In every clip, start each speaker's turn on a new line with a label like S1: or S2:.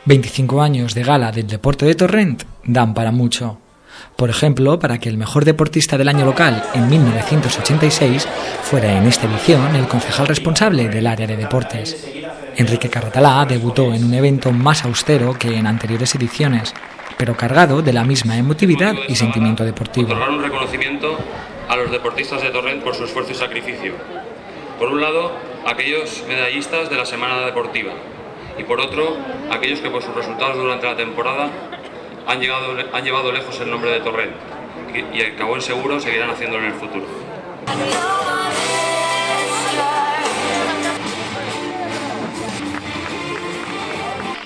S1: 25 años de gala del deporte de Torrent dan para mucho. Por ejemplo, para que el mejor deportista del año local en 1986 fuera en esta edición el concejal responsable del área de deportes. Enrique Carratalá debutó en un evento más austero que en anteriores ediciones, pero cargado de la misma emotividad y sentimiento deportivo.
S2: Otorgar un reconocimiento a los deportistas de Torrent por su esfuerzo y sacrificio. Por un lado, aquellos medallistas de la semana deportiva, y por otro, aquellos que por sus resultados durante la temporada han llevado lejos el nombre de Torrent y el que a buen seguro seguirán haciéndolo en el futuro.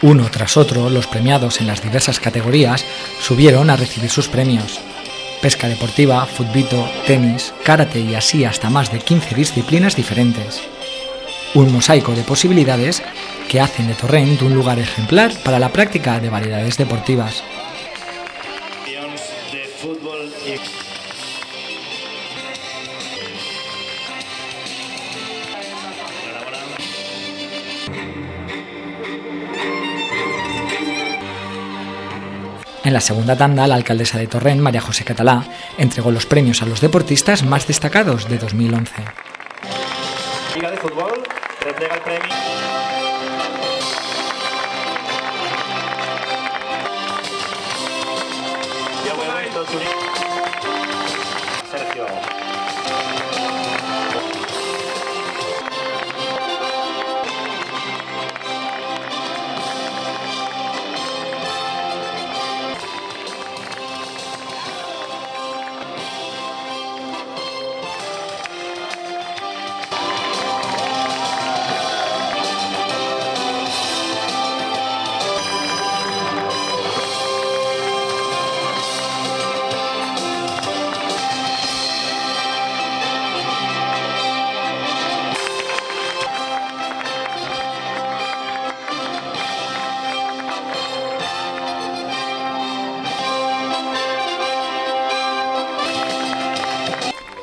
S1: Uno tras otro, los premiados en las diversas categorías subieron a recibir sus premios. Pesca deportiva, futbito, tenis, karate y así hasta más de 15 disciplinas diferentes. Un mosaico de posibilidades que hacen de Torrent un lugar ejemplar para la práctica de variedades deportivas. En la segunda tanda, la alcaldesa de Torrent, María José Catalá, entregó los premios a los deportistas más destacados de 2011.
S3: Liga de Fútbol entrega el premio. Sergio.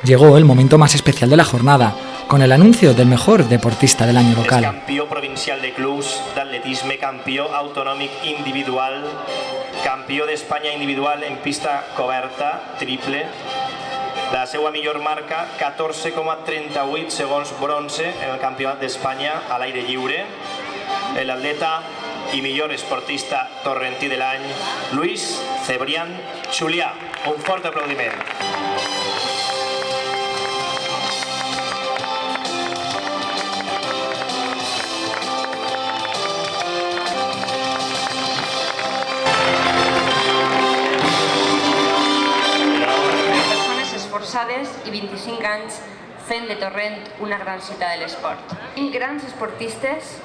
S1: Llegó el momento más especial de la jornada, con el anuncio del mejor deportista del año local.
S3: Campió provincial de clubs d'atletisme, campió autonòmic individual, campió d'Espanya individual en pista coberta, triple. La seva millor marca, 14,38 segons bronze en el Campionat d'Espanya a l'aire lliure. L'atleta i millor esportista torrentí de l'any, Luis Cebrián Julià. Un fort aplaudiment.
S4: I 25 anys fent de Torrent una gran ciutat de l'esport. Tenim grans esportistes,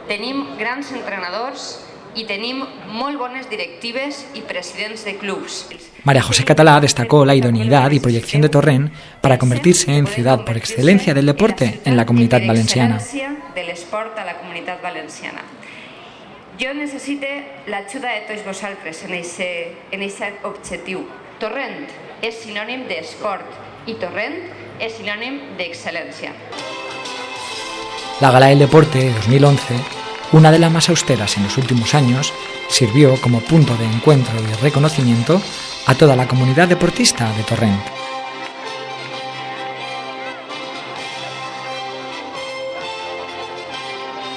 S4: tenim grans entrenadors y tenim molt bones directives y presidents de clubs.
S1: María José Catalá destacó la idoneidad y proyección de Torrent para convertirse en ciudad por excelencia del deporte en la Comunitat Valenciana.
S4: De l'esport a la Comunitat Valenciana. Jo necessite l'ajuda de tots vosaltres en aquest objectiu. Torrent és sinònim d'esport y Torrent es sinónimo de excelencia.
S1: La Gala del Deporte de 2011, una de las más austeras en los últimos años, sirvió como punto de encuentro y reconocimiento a toda la comunidad deportista de Torrent.